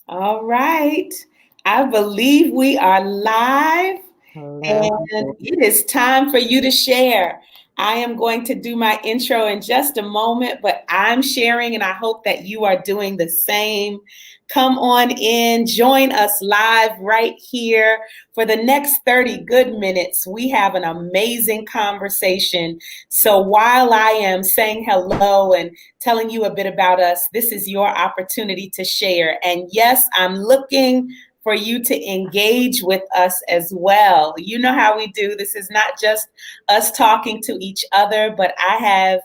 All right. I believe we are live Hello. and it is time for you to share. I am going to do my intro in just a moment, but I'm sharing and I hope that you are doing the same. Come on in, join us live right here for the next 30 good minutes. We have an amazing conversation. So while I am saying hello and telling you a bit about us, this is your opportunity to share. And yes, I'm looking for you to engage with us as well. You know how we do. This is not just us talking to each other, but I have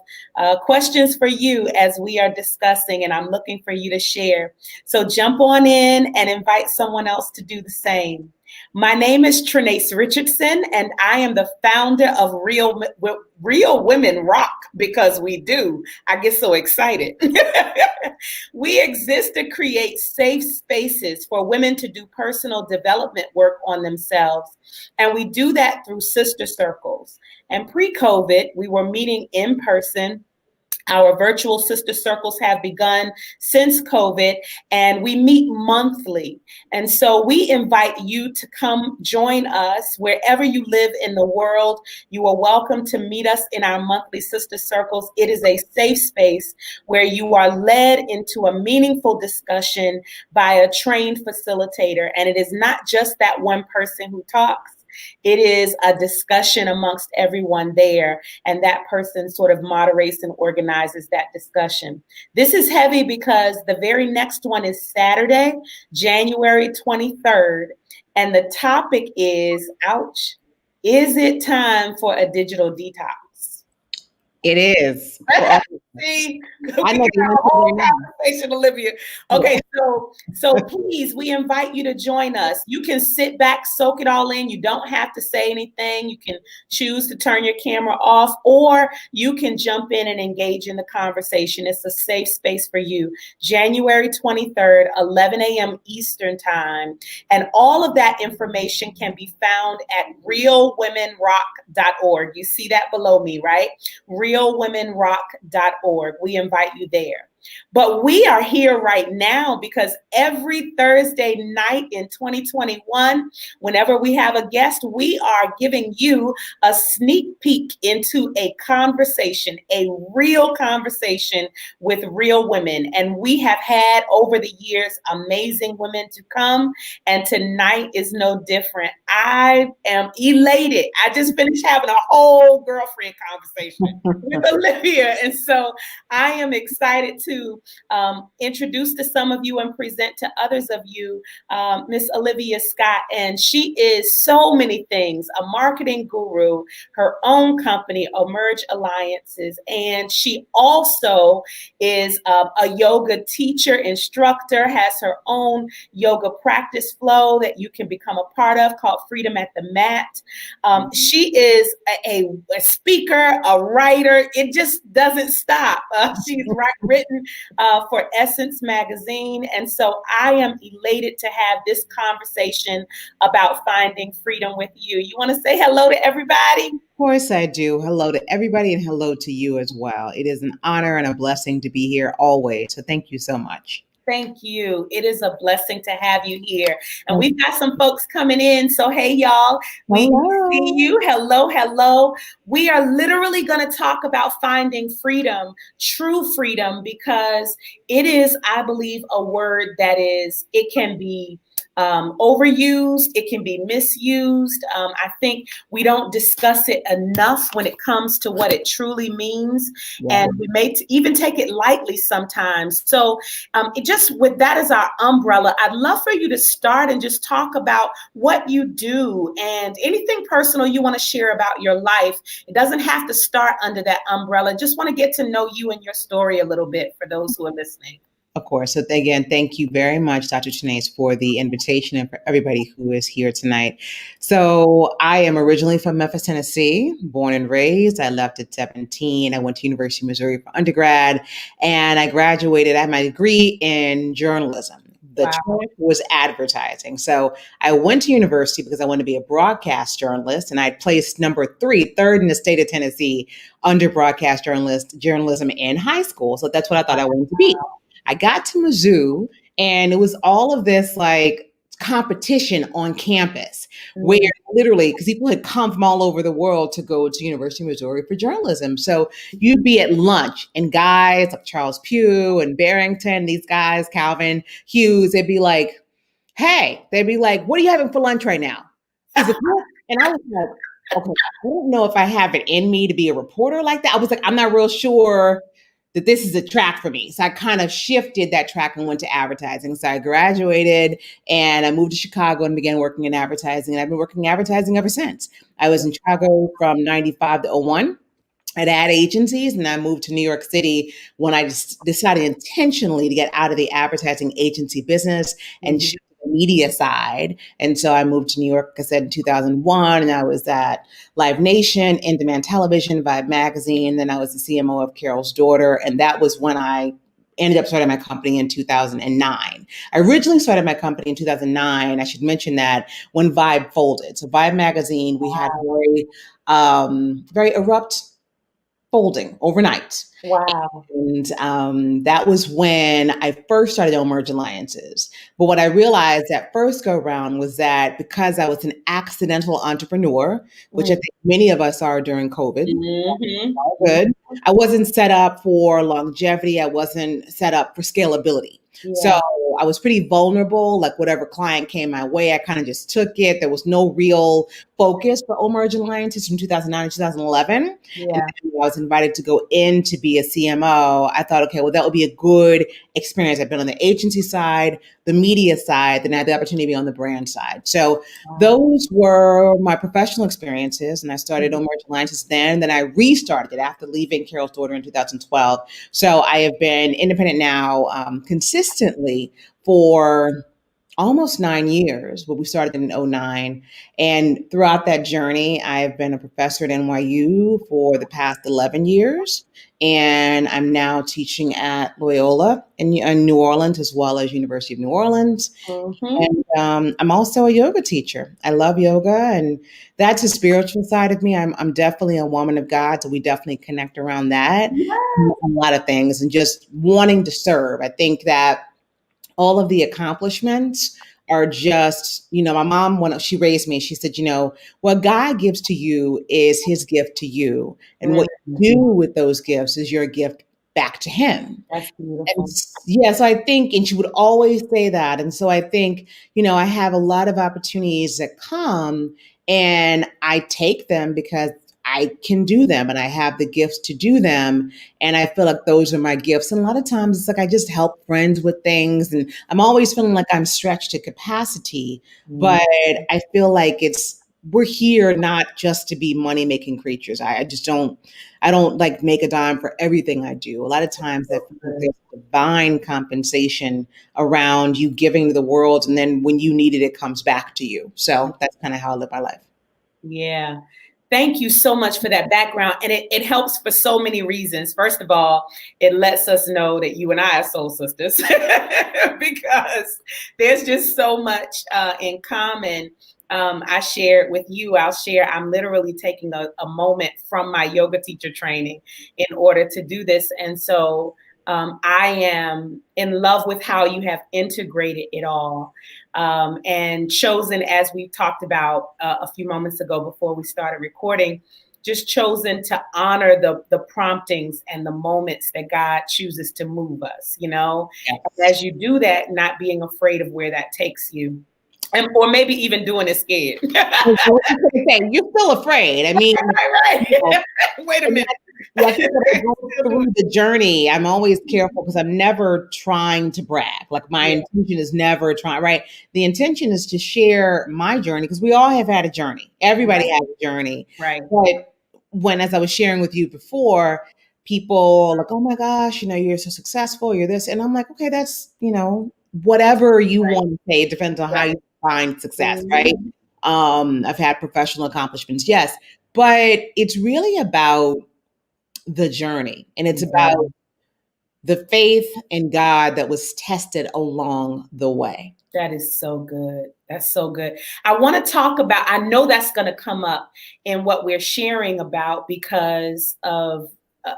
questions for you as we are discussing, and I'm looking for you to share. So jump on in and invite someone else to do the same. My name is Trinace Richardson, and I am the founder of Real Women Rock because we do. I get so excited. We exist to create safe spaces for women to do personal development work on themselves. And we do that through sister circles. And pre COVID, we were meeting in person. Our virtual sister circles have begun since COVID, and we meet monthly. And so we invite you to come join us wherever you live in the world. You are welcome to meet us in our monthly sister circles. It is a safe space where you are led into a meaningful discussion by a trained facilitator. And it is not just that one person who talks. It is a discussion amongst everyone there, and that person sort of moderates and organizes that discussion. This is heavy because the very next one is Saturday, January 23rd, and the topic is, ouch, is it time for a digital detox? It is. For all, See, we I can know the have a answer whole right now. conversation, Olivia. Okay, so please, we invite you to join us. You can sit back, soak it all in. You don't have to say anything. You can choose to turn your camera off, or you can jump in and engage in the conversation. It's a safe space for you. January 23rd, 11 a.m. Eastern Time. And all of that information can be found at realwomenrock.org. You see that below me, right? realwomenrock.org. We invite you there. But we are here right now because every Thursday night in 2021, whenever we have a guest, we are giving you a sneak peek into a conversation, a real conversation with real women. And we have had over the years amazing women to come, and tonight is no different. I am elated. I just finished having a whole girlfriend conversation with Olivia. And so I am excited to introduce to some of you and present to others of you Miss Olivia Scott. And she is so many things, a marketing guru, her own company, Emerge Alliances. And she also is a yoga teacher, instructor, has her own yoga practice flow that you can become a part of called Freedom at the Mat. She is a speaker, a writer. It just doesn't stop. She's written for Essence Magazine. And so I am elated to have this conversation about finding freedom with you. You want to say hello to everybody? Of course, I do. Hello to everybody and hello to you as well. It is an honor and a blessing to be here always. So thank you so much. Thank you. It is a blessing to have you here. And we've got some folks coming in. So, hey, y'all, we see Hello. you. Hello, hello. We are literally going to talk about finding freedom, true freedom, because it is, I believe, a word that it can be overused, it can be misused. I think we don't discuss it enough when it comes to what it truly means. Yeah. And we may even take it lightly sometimes. So, just with that as our umbrella, I'd love for you to start and just talk about what you do and anything personal you want to share about your life. It doesn't have to start under that umbrella. Just want to get to know you and your story a little bit for those who are listening. Of course. So again, thank you very much, Dr. Chinace, for the invitation and for everybody who is here tonight. So I am originally from Memphis, Tennessee, born and raised. I left at 17. I went to University of Missouri for undergrad, and I graduated. I had my degree in journalism. The track was advertising. So I went to university because I wanted to be a broadcast journalist, and I placed third in the state of Tennessee under journalism in high school. So that's what I thought I wanted to be. I got to Mizzou And it was all of this like competition on campus where Mm. literally, because people had come from all over the world to go to University of Missouri for journalism. So you'd be at lunch and guys like Charles Pugh and Barrington, these guys, Calvin Hughes, they'd be like, hey, they'd be like, what are you having for lunch right now? Is it good? And I was like, okay, I don't know if I have it in me to be a reporter like that. I was like, I'm not real sure that this is a track for me. So I kind of shifted that track and went to advertising. So I graduated and I moved to Chicago and began working in advertising. And I've been working in advertising ever since. I was in Chicago from 95 to '01 at ad agencies, and I moved to New York City when I just decided intentionally to get out of the advertising agency business and Mhm. shift to the media side. And so I moved to New York, like I said, in 2001, and I was at Live Nation, In Demand Television, Vibe Magazine. Then I was the CMO of Carol's Daughter, and that was when I ended up starting my company in 2009. I originally started my company in 2009. I should mention that when Vibe folded. So Vibe Magazine, we had very abrupt folding overnight. Wow. And that was when I first started on Merge Alliances. But what I realized that first go round was that because I was an accidental entrepreneur, which I Mm. think many of us are during COVID, Mhm. all good. I wasn't set up for longevity. I wasn't set up for scalability. So Yeah. I was pretty vulnerable. Like whatever client came my way, I kind of just took it. There was no real focus for Emerging Alliances from 2009 to 2011. And then Yeah. when I was invited to go in to be a CMO, I thought, okay, well, that would be a good experience. I've been on the agency side, the media side, then I had the opportunity to be on the brand side. So Wow. those were my professional experiences, and I started Mhm. on Merchant Alliances then. Then I restarted it after leaving Carol's Daughter in 2012. So I have been independent now consistently for almost 9 years, but we started in '09. And throughout that journey, I've been a professor at NYU for the past 11 years. And I'm now teaching at Loyola in New Orleans, as well as University of New Orleans. Mhm. And I'm also a yoga teacher. I love yoga, and that's a spiritual side of me. I'm definitely a woman of God, so we definitely connect around that. Yeah. A lot of things, and just wanting to serve. I think that all of the accomplishments are just, my mom, when she raised me, she said, what God gives to you is his gift to you. And Mm. what you do with those gifts is your gift back to him. That's And beautiful. yeah, so I think, and she would always say that. And so I think, I have a lot of opportunities that come and I take them because I can do them and I have the gifts to do them. And I feel like those are my gifts. And a lot of times it's like I just help friends with things and I'm always feeling like I'm stretched to capacity. Mm. But I feel like we're here not just to be money making creatures. I don't like make a dime for everything I do. A lot of times I So feel like good. there's divine compensation around you giving to the world. And then when you need it, it comes back to you. So that's kind of how I live my life. Yeah. Thank you so much for that background. And it helps for so many reasons. First of all, it lets us know that you and I are soul sisters because there's just so much in common. I shared with you, I'm literally taking a moment from my yoga teacher training in order to do this. And so I am in love with how you have integrated it all and chosen, as we talked about a few moments ago before we started recording, just chosen to honor the promptings and the moments that God chooses to move us, And Yes. as you do that, not being afraid of where that takes you. And, or maybe even doing it scared. I was gonna say, you're still afraid. I mean, Right. you know, Wait a and minute. that, yeah, I think when I go through the journey, I'm always careful because I'm never trying to brag. Like my Yeah, intention is never trying, right? The intention is to share my journey because we all have had a journey. Everybody has a journey. right, But as I was sharing with you before, people are like, oh my gosh, you're so successful, you're this. And I'm like, okay, that's, whatever you right, want to say. It depends on how right. you define success, right? Mhm. I've had professional accomplishments, yes, but it's really about the journey and it's Yeah. about the faith in God that was tested along the way. That is so good. That's so good. I want to talk about, I know that's going to come up in what we're sharing about because of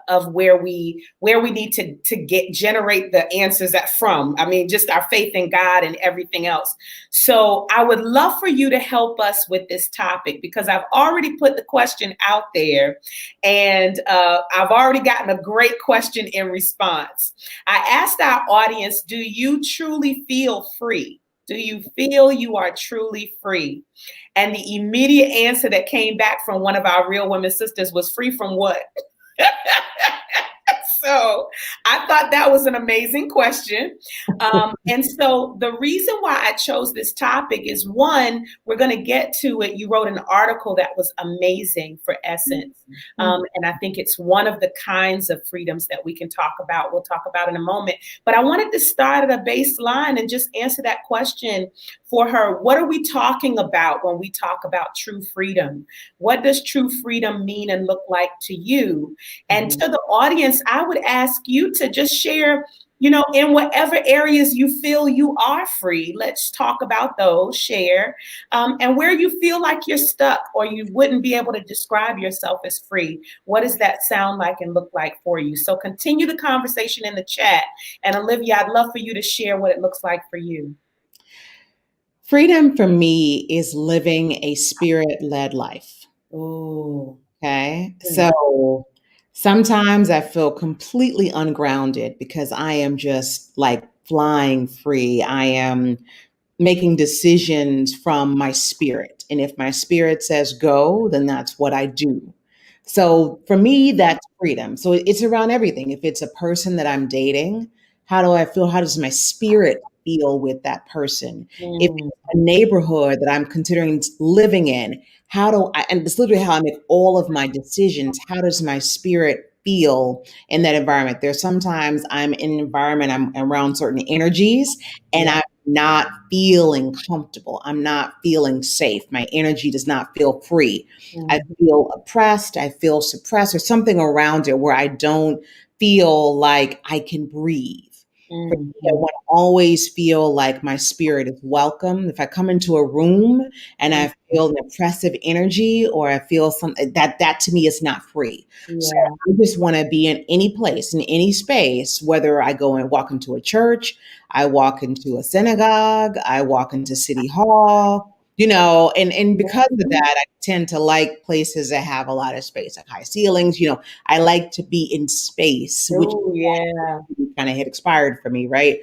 of where we need to get generate the answers from. I mean, just our faith in God and everything else. So I would love for you to help us with this topic, because I've already put the question out there, and I've already gotten a great question in response. I asked our audience, do you truly feel free? Do you feel you are truly free? And the immediate answer that came back from one of our Real Women sisters was, free from what? So I thought that was an amazing question. And so the reason why I chose this topic is, one, we're going to get to it. You wrote an article that was amazing for Essence. And I think it's one of the kinds of freedoms that we can talk about. We'll talk about in a moment. But I wanted to start at a baseline and just answer that question for her. What are we talking about when we talk about true freedom? What does true freedom mean and look like to you? And to the audience, I would ask you to just share, in whatever areas you feel you are free. Let's talk about those, share, and where you feel like you're stuck or you wouldn't be able to describe yourself as free. What does that sound like and look like for you? So continue the conversation in the chat. And Olivia, I'd love for you to share what it looks like for you. Freedom for me is living a spirit-led life. Ooh. Okay. So sometimes I feel completely ungrounded because I am just like flying free. I am making decisions from my spirit. And if my spirit says go, then that's what I do. So for me, that's freedom. So it's around everything. If it's a person that I'm dating, how do I feel? How does my spirit feel with that person? If it's a neighborhood that I'm considering living in, and it's literally how I make all of my decisions. How does my spirit feel in that environment? There's sometimes I'm in an environment, I'm around certain energies, and I'm not feeling comfortable. I'm not feeling safe. My energy does not feel free. I feel oppressed. I feel suppressed. There's something around it where I don't feel like I can breathe. For me, I want to always feel like my spirit is welcome. If I come into a room and I feel an oppressive energy, or I feel something that to me is not free. So I just want to be in any place, in any space, whether I go and walk into a church, I walk into a synagogue, I walk into City Hall, and because of that, I tend to like places that have a lot of space, like high ceilings. I like to be in space, which kind of had expired for me, right?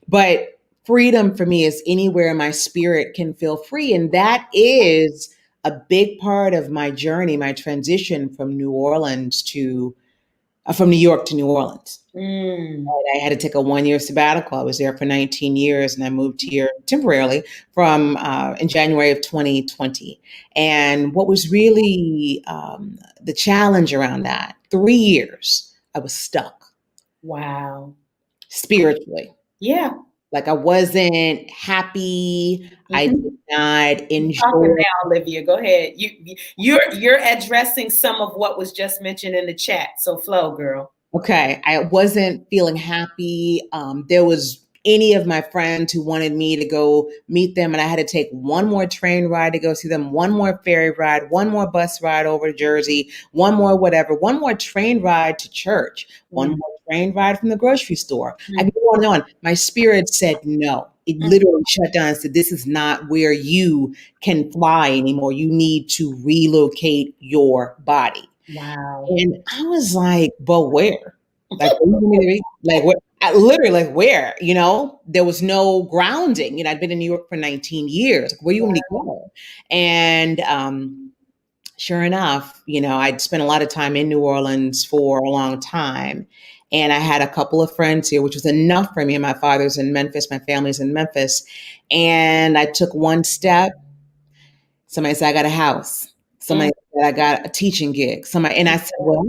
But freedom for me is anywhere my spirit can feel free. And that is a big part of my journey, my transition from New York to New Orleans. I had to take a 1-year sabbatical. I was there for 19 years, and I moved here temporarily from in January of 2020. And what was really the challenge around that, 3 years, I was stuck. Wow. Spiritually. Yeah. Like I wasn't happy. I did not enjoy. Talking now, Olivia. Go ahead. You're addressing some of what was just mentioned in the chat. So flow, girl. Okay. I wasn't feeling happy. There was any of my friends who wanted me to go meet them, and I had to take one more train ride to go see them, one more ferry ride, one more bus ride over to Jersey, one more whatever, one more train ride to church, one more train ride from the grocery store. I could go on and on. My spirit said no. It literally shut down and said, this is not where you can fly anymore. You need to relocate your body. Wow. And I was like, but where? Like, what? Literally, like, where? There was no grounding. I'd been in New York for 19 years. Like, where you want me to go? And sure enough, I'd spent a lot of time in New Orleans for a long time. And I had a couple of friends here, which was enough for me. My father's in Memphis, my family's in Memphis. And I took one step. Somebody said, I got a house. Somebody said, I got a teaching gig. And I said, well,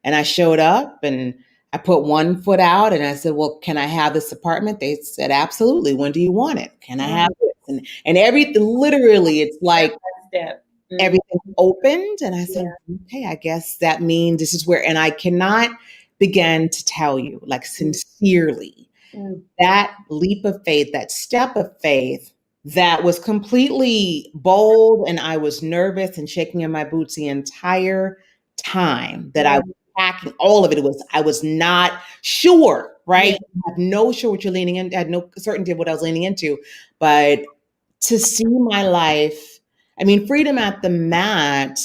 and I showed up and I put one foot out and I said, well, can I have this apartment? They said, absolutely. When do you want it? Can I have this? And everything, literally, it's like everything opened. And I said, okay, I guess that means this is where, and I cannot begin to tell you, like, sincerely, that leap of faith, that step of faith, that was completely bold, and I was nervous and shaking in my boots the entire time that I was unpacking all of it. I was not sure, right? Yeah. I have no sure what you're leaning in. I had no certainty of what I was leaning into. But to see my life, I mean, Freedom at the Mat,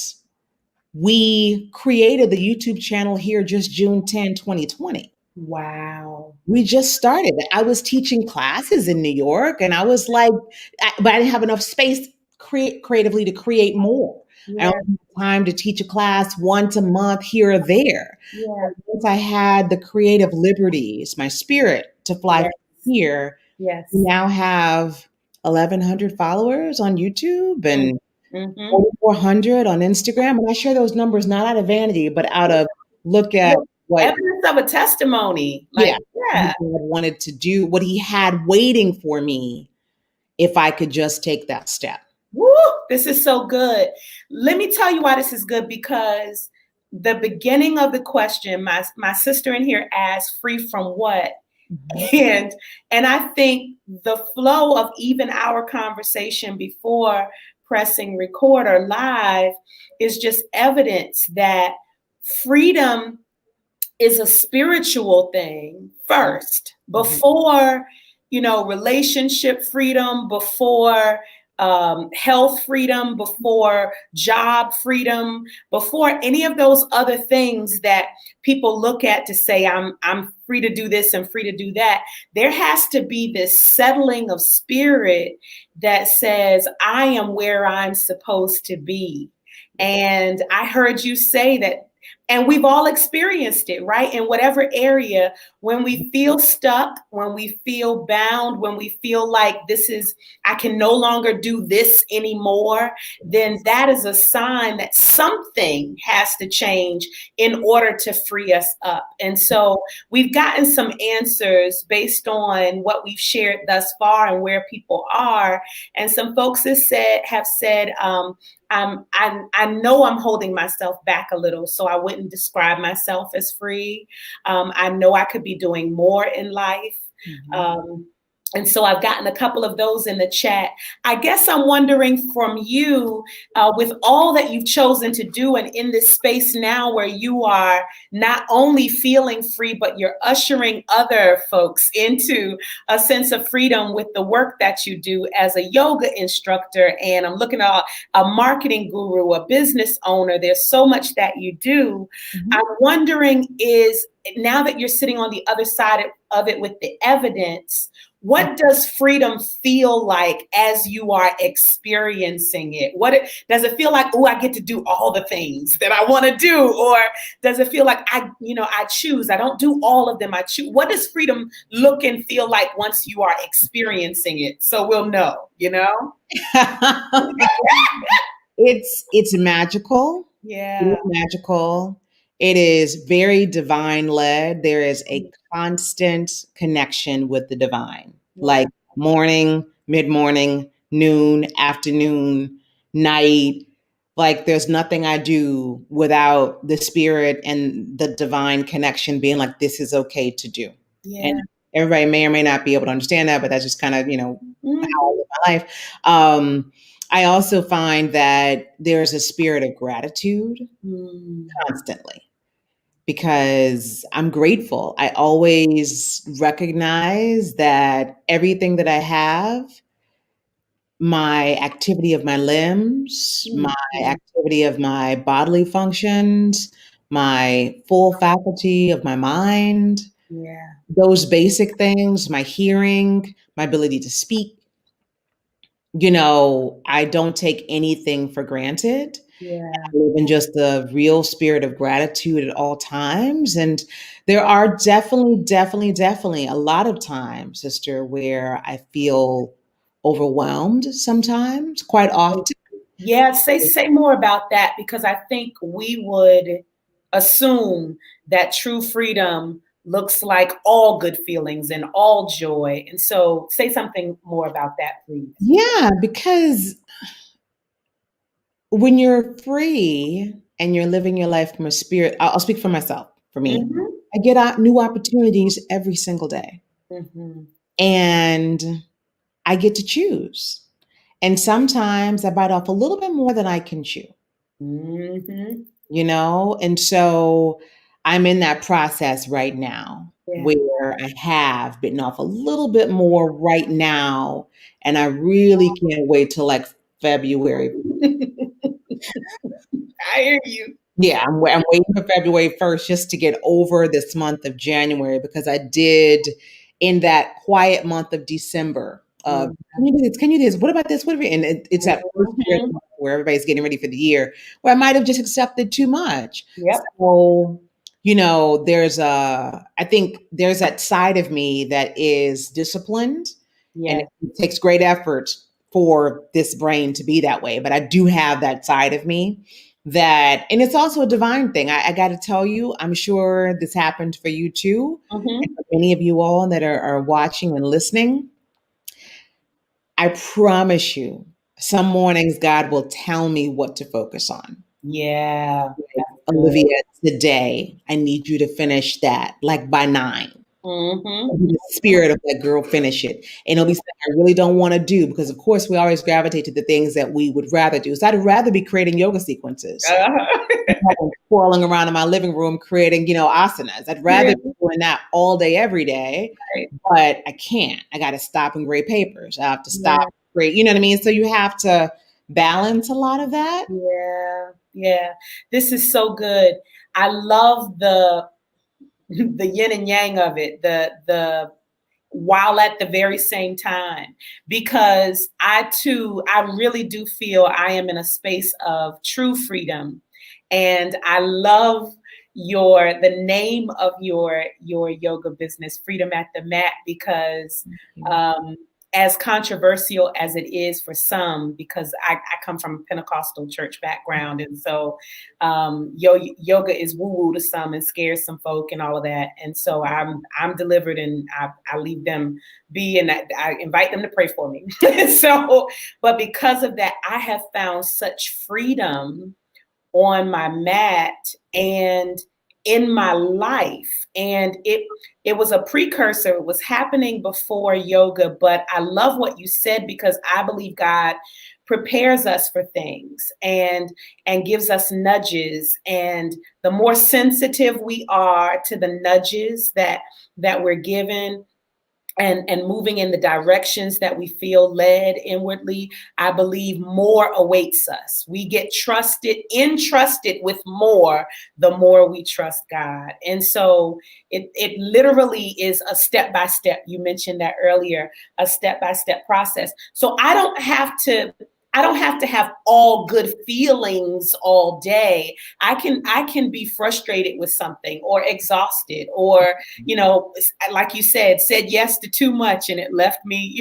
we created the YouTube channel here just June 10, 2020. Wow. We just started. I was teaching classes in New York, and I was like, but I didn't have enough space creatively to create more. I Yeah. only had time to teach a class once a month here or there. Yeah. But once I had the creative liberties, my spirit to fly Yes. here, we Yes. now have 1,100 followers on YouTube and Mm-hmm. 4,400 on Instagram. And I share those numbers not out of vanity, but out of look at Look, what, evidence of a testimony. Like, yeah, yeah. God wanted to do, what he had waiting for me if I could just take that step. Woo, this is so good. Let me tell you why this is good, because the beginning of the question, my sister in here asked, free from what? Mhm. And I think the flow of even our conversation before pressing record or live is just evidence that freedom is a spiritual thing first, Mhm. before, relationship freedom, before health freedom, before job freedom, before any of those other things that people look at to say, I'm free to do this and free to do that. There has to be this settling of spirit that says, I am where I'm supposed to be. And I heard you say that, and we've all experienced it, right? In whatever area, when we feel stuck, when we feel bound, when we feel like I can no longer do this anymore, then that is a sign that something has to change in order to free us up. And so we've gotten some answers based on what we've shared thus far and where people are. And some folks have said, I know I'm holding myself back a little, so I wouldn't describe myself as free. I know I could be doing more in life. Mhm. And so I've gotten a couple of those in the chat. I guess I'm wondering from you, with all that you've chosen to do, and in this space now where you are not only feeling free, but you're ushering other folks into a sense of freedom with the work that you do as a yoga instructor. And I'm looking at a marketing guru, a business owner. There's so much that you do. Mhm. I'm wondering, is now that you're sitting on the other side of it with the evidence, what does freedom feel like as you are experiencing it? Does it feel like, oh, I get to do all the things that I want to do? Or does it feel like I choose, I don't do all of them, I choose? What does freedom look and feel like once you are experiencing it? So we'll know, It's magical. It is Yeah. magical. It is very divine led. There is a constant connection with the divine, Yeah. like morning, mid morning, noon, afternoon, night. Like there's nothing I do without the spirit and the divine connection being like, this is okay to do. And Yeah. everybody may or may not be able to understand that, but that's just kind of, how I Mhm. live my life. I also find that there's a spirit of gratitude Mm. constantly because I'm grateful. I always recognize that everything that I have, my activity of my limbs, my Mhm. activity of my bodily functions, my full faculty of my mind, Yeah. those basic things, my hearing, my ability to speak, I don't take anything for granted. Yeah. I live in just the real spirit of gratitude at all times. And there are definitely a lot of times, sister, where I feel overwhelmed sometimes, quite often. Yeah, say more about that, because I think we would assume that true freedom looks like all good feelings and all joy. And so say something more about that, please. Yeah, because when you're free and you're living your life from a spirit, I'll speak for myself, for me. Mm-hmm. I get out new opportunities every single day. Mm-hmm. And I get to choose. And sometimes I bite off a little bit more than I can chew, Mm-hmm. And so I'm in that process right now Yeah. where I have bitten off a little bit more right now, and I really can't wait till like February. I hear you. Yeah, I'm waiting for February 1st just to get over this month of January because I did in that quiet month of December. Mhm. Can you do this? Can you do this? What about this? What about and it's that first period of Mhm. month where everybody's getting ready for the year, where I might have just accepted too much. Yep. So, I think there's that side of me that is disciplined, and Yes. it takes great effort for this brain to be that way. But I do have that side of me that, and it's also a divine thing. I got to tell you, I'm sure this happened for you too, and Mhm. for many of you all that are watching and listening. I promise you, some mornings God will tell me what to focus on. Yeah. Like, That's good. Olivia, today I need you to finish that like by 9. Mhm. The spirit of that girl finish it. And it'll be something I really don't want to do because, of course, we always gravitate to the things that we would rather do. So I'd rather be creating yoga sequences, Uh-huh. crawling around in my living room creating, asanas. I'd rather be Really? doing that all day, every day, Right. but I can't. I got to stop and grade papers. I have to stop, Yeah. grade, you know what I mean? So you have to balance a lot of that. Yeah. Yeah. This is so good. I love the the yin and yang of it. The while at the very same time, because I really do feel I am in a space of true freedom. And I love the name of your yoga business, Freedom at the Mat, because um as controversial as it is for some, because I come from a Pentecostal church background, and so yoga is woo woo to some and scares some folk and all of that. And so I'm delivered, and I leave them be, and I invite them to pray for me. So, but because of that, I have found such freedom on my mat and in my life. And it was a precursor. It was happening before yoga, but I love what you said, because I believe God prepares us for things and gives us nudges, and the more sensitive we are to the nudges that we're given, and moving in the directions that we feel led inwardly, I believe more awaits us. We get entrusted with more the more we trust God. And so it literally is a step by step. You mentioned that earlier, a step by step process. So I don't have to have all good feelings all day. I can be frustrated with something, or exhausted, or like you said yes to too much, and it left me,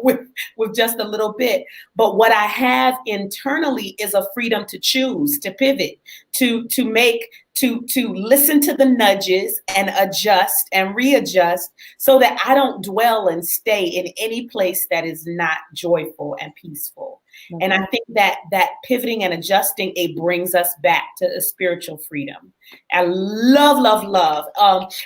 with just a little bit. But what I have internally is a freedom to choose, to pivot, to make, to listen to the nudges and adjust and readjust, so that I don't dwell and stay in any place that is not joyful and peaceful. And I think that pivoting and adjusting, it brings us back to a spiritual freedom. I love, love, love.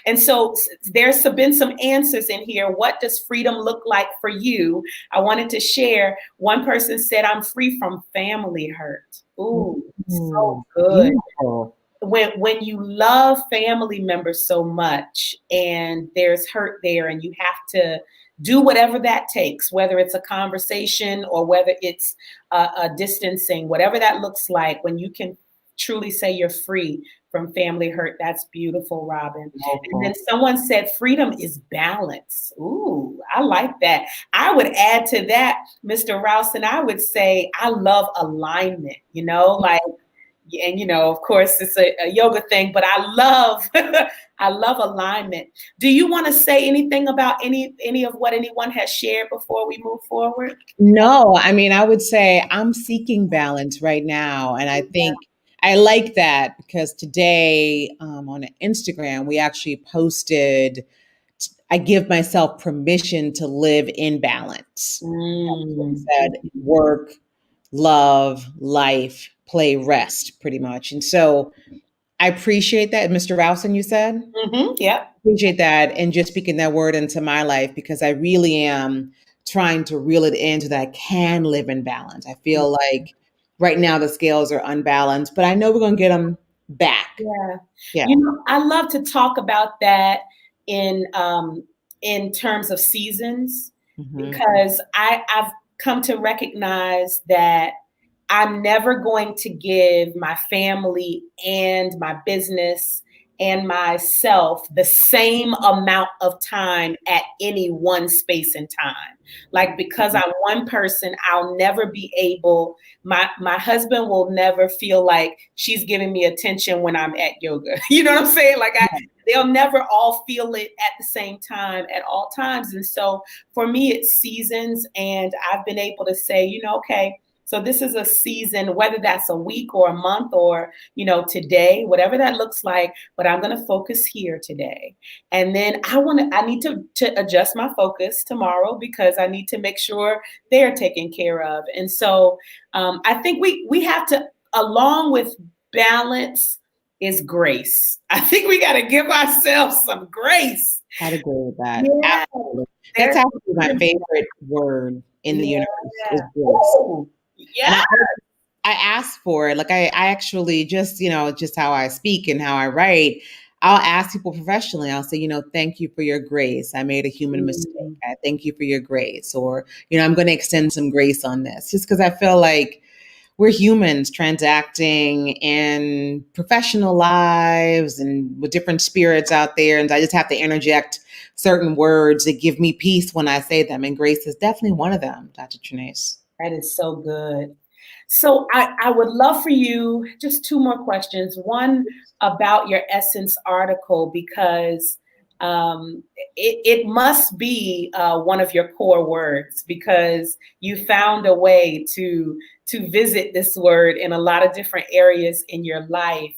And so there's been some answers in here. What does freedom look like for you? I wanted to share. One person said, I'm free from family hurt. Ooh, so Ooh, good. beautiful. When you love family members so much, and there's hurt there, and you have to do whatever that takes, whether it's a conversation or whether it's a distancing, whatever that looks like, when you can truly say you're free from family hurt, that's beautiful, Robin. And then Beautiful. someone said freedom is balance. Ooh, I like that. I would add to that, Mr. Rouse, and I would say I love alignment, like, and of course it's a yoga thing, but I love I love alignment. Do you want to say anything about any of what anyone has shared before we move forward? No, I mean, I would say I'm seeking balance right now. And I Yeah. think I like that because today on Instagram, we actually posted, I give myself permission to live in balance. It Mm. said work, love, life, play, rest, pretty much. And so I appreciate that. Mr. Rowson, you said? Yep. Appreciate that and just speaking that word into my life because I really am trying to reel it in so that I can live in balance. I feel like right now the scales are unbalanced, but I know we're going to get them back. Yeah. Yeah. You know, I love to talk about that in terms of seasons Hmm. because I've come to recognize that I'm never going to give my family and my business and myself the same amount of time at any one space and time. Like because I'm one person, I'll never be able, my husband will never feel like she's giving me attention when I'm at yoga. You know what I'm saying? They'll never all feel it at the same time at all times. And so for me, it's seasons. And I've been able to say, you know, okay, so this is a season, whether that's a week or a month or, you know, today, whatever that looks like, but I'm going to focus here today. And then I need to adjust my focus tomorrow because I need to make sure they're taken care of. And so I think we have to, along with balance is grace. I think we got to give ourselves some grace. I'd agree with that. Yeah. Absolutely. That's There's actually my favorite word in the universe is yeah. grace. Oh, And yeah. I ask for it. Like I actually just, just how I speak and how I write, I'll ask people professionally, I'll say, thank you for your grace. I made a human mistake. Mm, I thank you for your grace. Or, I'm going to extend some grace on this just because I feel like we're humans transacting in professional lives and with different spirits out there. And I just have to interject certain words that give me peace when I say them. And grace is definitely one of them, Dr. Trinace. that is so good. So I would love for you, just two more questions. One about your Essence article, because it must be one of your core words because you found a way to visit this word in a lot of different areas in your life.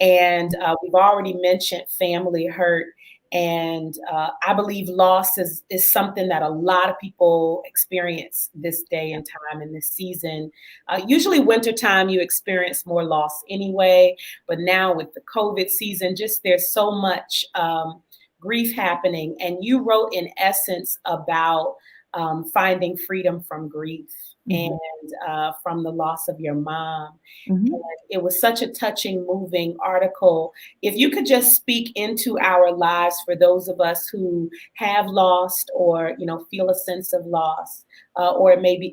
And we've already mentioned family hurt. And I believe loss is something that a lot of people experience this day and time in this season. Usually wintertime, you experience more loss anyway. But now with the COVID season, just there's so much grief happening. And you wrote in essence about finding freedom from grief Mm-hmm. and from the loss of your mom. Mm-hmm. And it was such a touching, moving article. If you could just speak into our lives for those of us who have lost or, feel a sense of loss, or may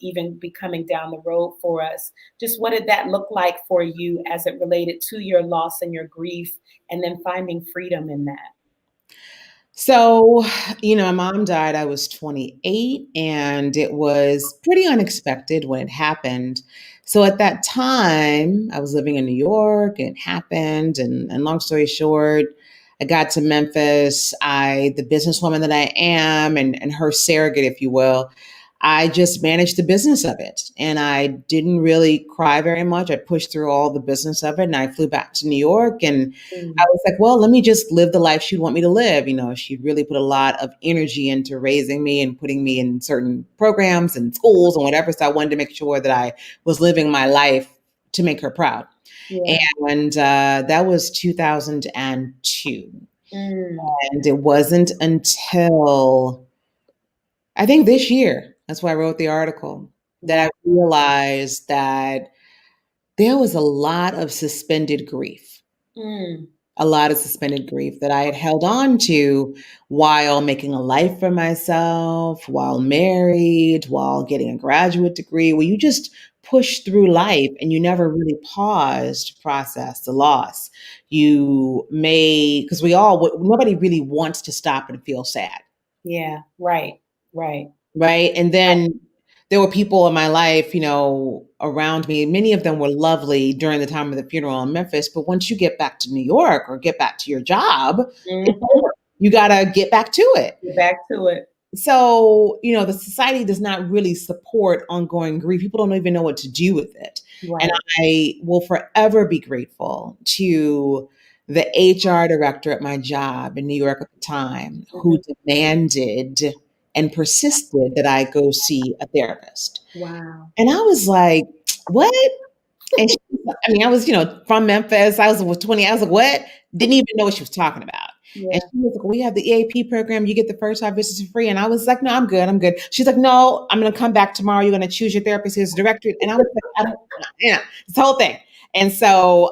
even be coming down the road for us. Just what did that look like for you as it related to your loss and your grief, and then finding freedom in that? So, my mom died, I was 28, and it was pretty unexpected when it happened. So at that time, I was living in New York and it happened. And long story short, I got to Memphis. The businesswoman that I am and her surrogate, if you will, I just managed the business of it. And I didn't really cry very much. I pushed through all the business of it and I flew back to New York and I Mm, was like, well, let me just live the life she'd want me to live. She really put a lot of energy into raising me and putting me in certain programs and schools and whatever. So I wanted to make sure that I was living my life to make her proud. yeah. And that was 2002. Mm, And it wasn't until I think this year, that's why I wrote the article, that wow. I realized that there was a lot of suspended grief. Mm, A lot of suspended grief that I had held on to while making a life for myself, while married, while getting a graduate degree, where you just push through life and you never really pause to process the loss. You may, because nobody really wants to stop and feel sad. yeah. Right. Right. Right. And then there were people in my life, around me. Many of them were lovely during the time of the funeral in Memphis. But once you get back to New York or get back to your job, it's Mhm. over. You got to get back to it. Get back to it. So, the society does not really support ongoing grief. People don't even know what to do with it. And Right. I will forever be grateful to the HR director at my job in New York at the time who Mhm. demanded and persisted that I go see a therapist. Wow. And I was like, what? And I was, from Memphis. I was 20. I was like, what? Didn't even know what she was talking about. And Yeah. she was like, we have the EAP program. You get the first 5 visits for free. And I was like, no, I'm good. I'm good. She's like, no, I'm going to come back tomorrow. You're going to choose your therapist. Here's the directory. And I was like, I don't, yeah, this whole thing. And so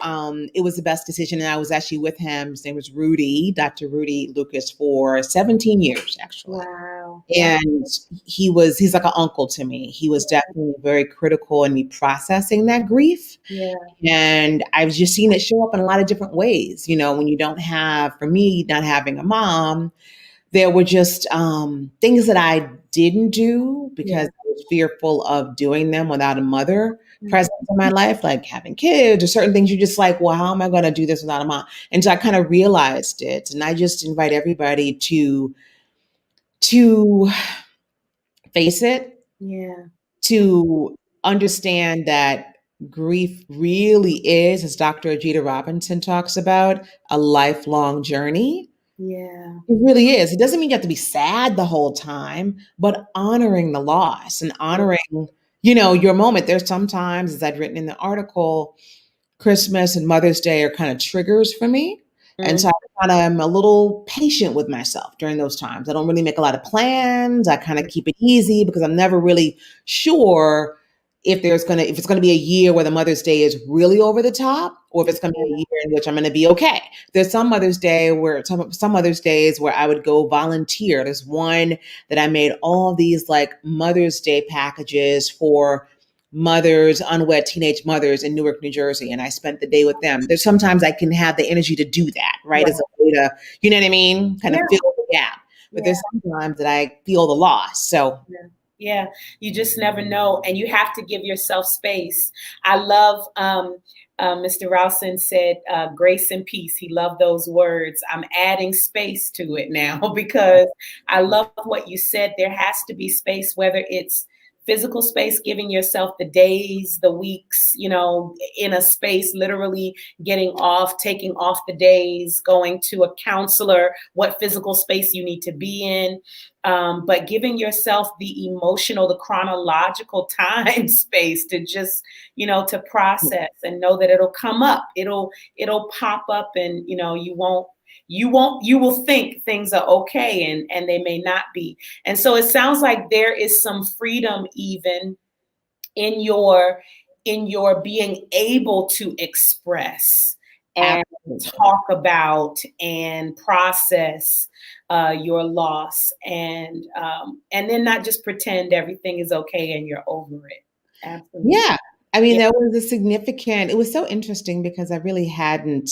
it was the best decision. And I was actually with him. His name was Rudy, Dr. Rudy Lucas, for 17 years, actually. Wow. And he's like an uncle to me. He was definitely very critical in me processing that grief. Yeah. And I've just seen it show up in a lot of different ways. When you don't have, for me, not having a mom, there were just things that I didn't do because I was fearful of doing them without a mother present in my life, like having kids or certain things. You're just like, well, how am I going to do this without a mom? And so I kind of realized it. And I just invite everybody to face it, to understand that grief really is, as Dr. Ajita Robinson talks about, a lifelong journey. Yeah. It really is. It doesn't mean you have to be sad the whole time, but honoring the loss and honoring, your moment. There's sometimes, as I'd written in the article, Christmas and Mother's Day are kind of triggers for me. And so I kind of am a little patient with myself during those times. I don't really make a lot of plans. I kind of keep it easy because I'm never really sure if it's gonna be a year where the Mother's Day is really over the top, or if it's gonna be a year in which I'm gonna be okay. There's some Mother's Day where some Mother's Days where I would go volunteer. There's one that I made all these like Mother's Day packages for mothers, unwed teenage mothers in Newark, New Jersey, and I spent the day with them. There's sometimes I can have the energy to do that, right? As a way to, you know what I mean? Kind of fill the gap. But there's sometimes that I feel the loss. So yeah, you just never know, and you have to give yourself space. I love Mr. Ralston said grace and peace. He loved those words. I'm adding space to it now because I love what you said. There has to be space, whether it's physical space, giving yourself the days, the weeks, in a space, literally getting off, taking off the days, going to a counselor, what physical space you need to be in. But giving yourself the emotional, the chronological time space to just, to process and know that it'll come up. It'll pop up, and, you will think things are okay, and they may not be. And so it sounds like there is some freedom even in your being able to express and talk about and process your loss, and then not just pretend everything is okay and you're over it. Absolutely. Yeah. I mean, that was it was so interesting because I really hadn't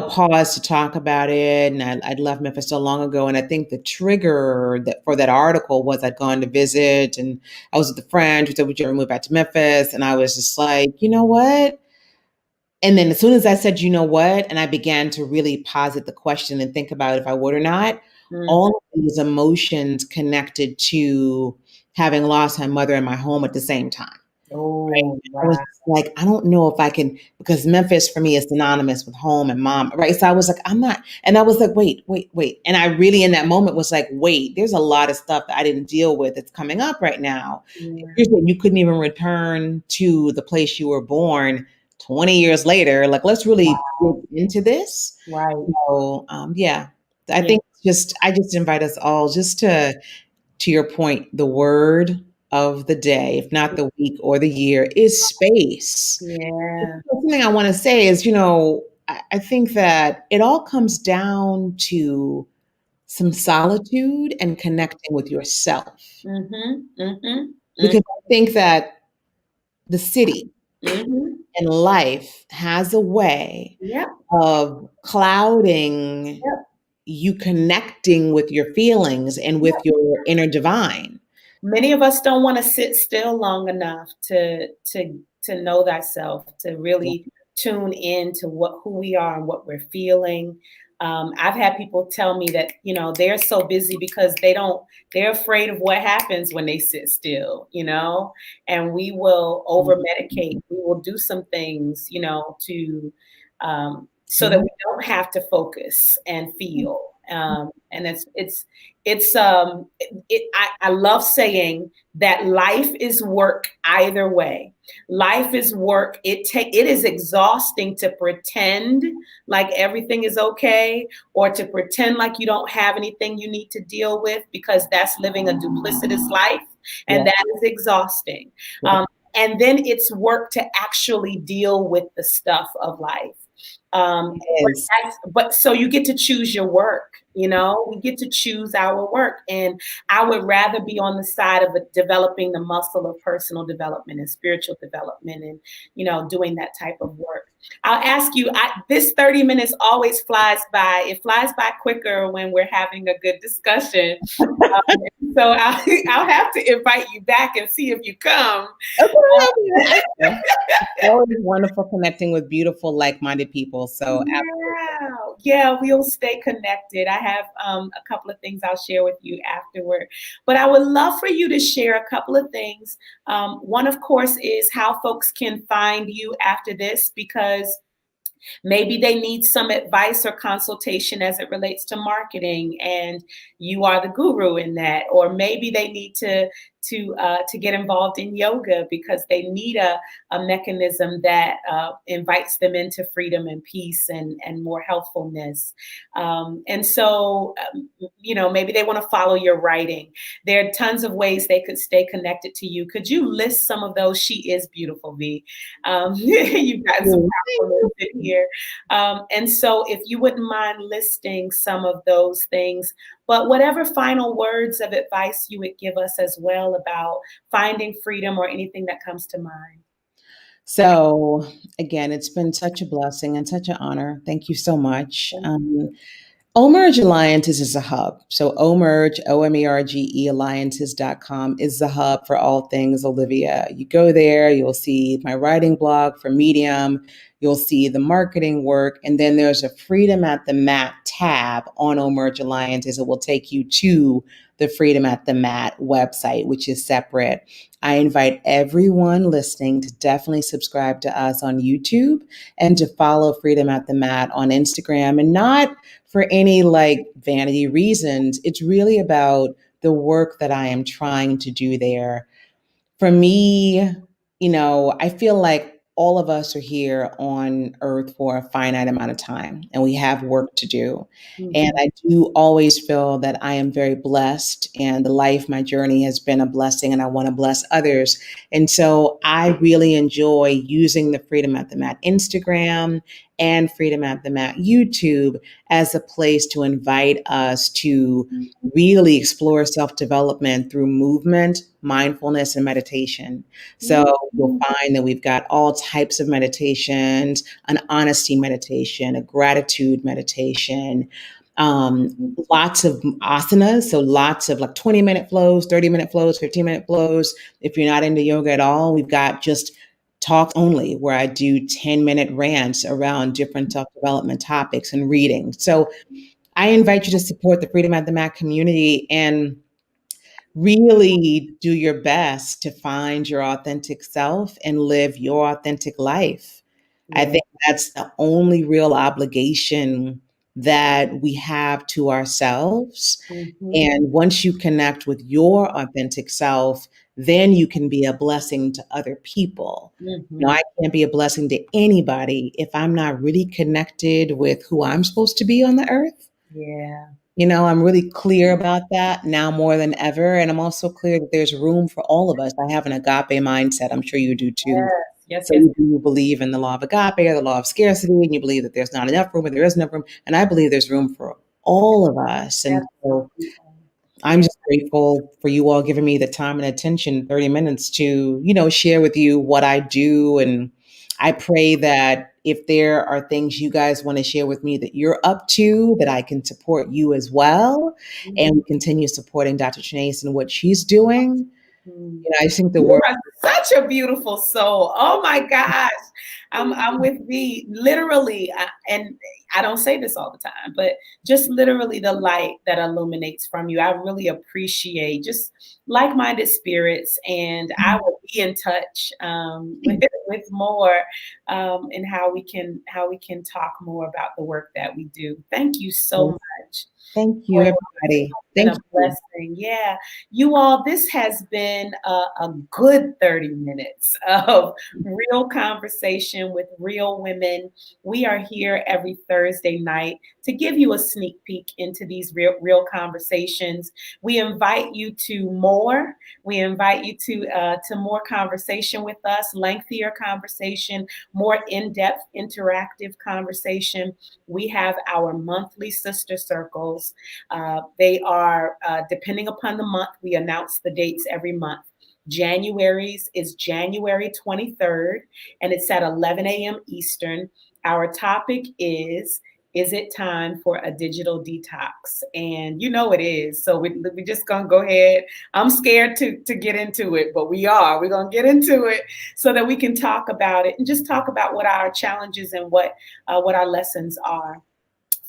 paused to talk about it. And I'd left Memphis so long ago. And I think the trigger for that article was I'd gone to visit and I was with a friend who said, would you ever move back to Memphis? And I was just like, you know what? And then as soon as I said, you know what? And I began to really posit the question and think about if I would or not, all of these emotions connected to having lost my mother and my home at the same time. Oh, right? I was like, I don't know if I can, because Memphis for me is synonymous with home and mom, right? So I was like, I'm not, and I was like, wait. And I really in that moment was like, wait, there's a lot of stuff that I didn't deal with that's coming up right now. You couldn't even return to the place you were born 20 years later. Like, let's really dig into this. Right. So, I think I just invite us all just to your point, the word of the day, if not the week or the year, is space. Yeah. Something I want to say is, I think that it all comes down to some solitude and connecting with yourself. Because I think that the city and life has a way of clouding you connecting with your feelings and with your inner divine. Many of us don't want to sit still long enough to know thyself, to really tune in to who we are and what we're feeling. I've had people tell me that, they're so busy because they're afraid of what happens when they sit still, and we will over medicate. We will do some things, to, so that we don't have to focus and feel. And I love saying that life is work either way. Life is work. It is exhausting to pretend like everything is okay, or to pretend like you don't have anything you need to deal with, because that's living a duplicitous life, and that is exhausting. And then it's work to actually deal with the stuff of life. Um, Yes. but so you get to choose your work, we get to choose our work. And I would rather be on the side of developing the muscle of personal development and spiritual development and, doing that type of work. I'll ask you, this 30 minutes always flies by. It flies by quicker when we're having a good discussion. So I'll have to invite you back and see if you come. Okay. Always wonderful connecting with beautiful, like-minded people. So absolutely. Yeah, we'll stay connected. I have a couple of things I'll share with you afterward. But I would love for you to share a couple of things. One, of course, is how folks can find you after this, because maybe they need some advice or consultation as it relates to marketing, and you are the guru in that. Or maybe they need to get involved in yoga because they need a mechanism that invites them into freedom and peace and more healthfulness. And so, maybe they want to follow your writing. There are tons of ways they could stay connected to you. Could you list some of those? She is beautiful, V. You've got some compliments in here. And so if you wouldn't mind listing some of those things, but whatever final words of advice you would give us as well about finding freedom or anything that comes to mind. So again, it's been such a blessing and such an honor. Thank you so much. Omerge Alliances is a hub. So Omerge, OMERGE Alliances.com is the hub for all things Olivia. You go there, you'll see my writing blog for Medium, you'll see the marketing work, and then there's a Freedom at the Mat tab on Omerge Alliances. It will take you to the Freedom at the Mat website, which is separate. I invite everyone listening to definitely subscribe to us on YouTube and to follow Freedom at the Mat on Instagram, and not for any vanity reasons. It's really about the work that I am trying to do there. For me, I feel like all of us are here on earth for a finite amount of time and we have work to do. And I do always feel that I am very blessed, and my journey has been a blessing, and I want to bless others. And so I really enjoy using the Freedom at the Mat Instagram and Freedom at the Mat YouTube as a place to invite us to really explore self-development through movement, mindfulness, and meditation. So you'll find that we've got all types of meditations: an honesty meditation, a gratitude meditation, lots of asanas. So lots of 20-minute flows, 30-minute flows, 15-minute flows. If you're not into yoga at all, we've got just talk only, where I do 10-minute rants around different self-development topics and reading. So I invite you to support the Freedom at the Mat community and really do your best to find your authentic self and live your authentic life. Yeah. I think that's the only real obligation that we have to ourselves. And once you connect with your authentic self, then you can be a blessing to other people. I can't be a blessing to anybody if I'm not really connected with who I'm supposed to be on the earth. Yeah. I'm really clear about that now more than ever. And I'm also clear that there's room for all of us. I have an agape mindset. I'm sure you do too. Yes. So you believe in the law of agape or the law of scarcity, and you believe that there's not enough room or there is enough room. And I believe there's room for all of us. And so I'm just grateful for you all giving me the time and attention, 30 minutes to, share with you what I do. And I pray that if there are things you guys want to share with me that you're up to, that I can support you as well, and continue supporting Dr. Trinace and what she's doing. I think the world is such a beautiful soul. Oh my gosh. I'm with thee, literally. And I don't say this all the time, but just literally the light that illuminates from you. I really appreciate just like-minded spirits, and I will be in touch with more and how we can talk more about the work that we do. Thank you so much. Thank you, everybody. and Thank a you. blessing. Yeah. You all, this has been a good 30 minutes of real conversation with real women. We are here every Thursday night to give you a sneak peek into these real conversations. We invite you to more. We invite you to more conversation with us, lengthier conversation, more in-depth, interactive conversation. We have our monthly sister circles. They are, depending upon the month, we announce the dates every month. January's is January 23rd, and it's at 11 a.m. Eastern. Our topic is it time for a digital detox? And you know it is. So we just going to go ahead. I'm scared to get into it, but we are. We're going to get into it so that we can talk about it and just talk about what our challenges and what our lessons are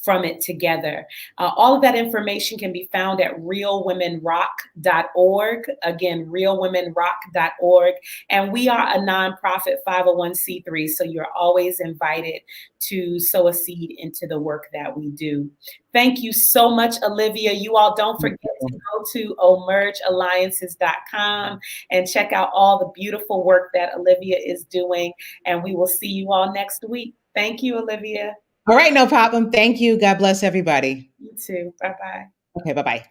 from it together. All of that information can be found at realwomenrock.org. Again, realwomenrock.org. And we are a nonprofit 501c3, so you're always invited to sow a seed into the work that we do. Thank you so much, Olivia. You all don't forget to go to emergealliances.com and check out all the beautiful work that Olivia is doing. And we will see you all next week. Thank you, Olivia. All right, no problem. Thank you. God bless everybody. You too. Bye-bye. Okay, bye-bye.